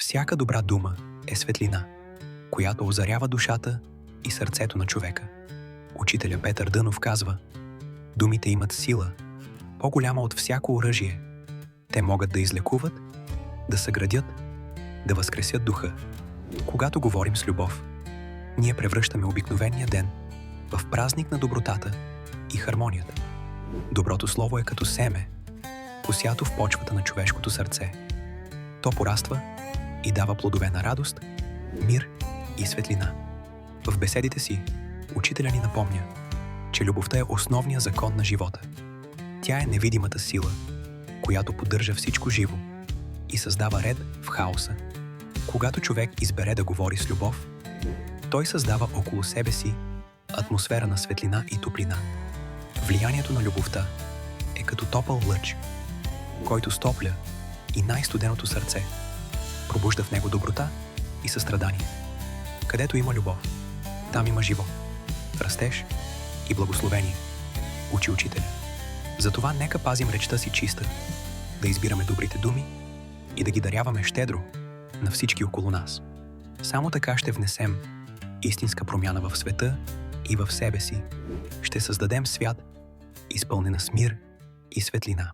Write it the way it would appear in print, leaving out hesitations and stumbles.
Всяка добра дума е светлина, която озарява душата и сърцето на човека. Учителя Петър Дънов казва: думите имат сила, по-голяма от всяко оръжие. Те могат да излекуват, да съградят, да възкресят духа. Когато говорим с любов, ние превръщаме обикновения ден в празник на добротата и хармонията. Доброто слово е като семе, посято в почвата на човешкото сърце. То пораства и дава плодове на радост, мир и светлина. В беседите си учителя ни напомня, че любовта е основният закон на живота. Тя е невидимата сила, която поддържа всичко живо и създава ред в хаоса. Когато човек избере да говори с любов, той създава около себе си атмосфера на светлина и топлина. Влиянието на любовта е като топъл лъч, който стопля и най-студеното сърце, пробужда в него доброта и състрадание. Където има любов, там има живот, растеж и благословение, учи учителя. Затова нека пазим речта си чиста, да избираме добрите думи и да ги даряваме щедро на всички около нас. Само така ще внесем истинска промяна в света и в себе си. Ще създадем свят, изпълнена с мир и светлина.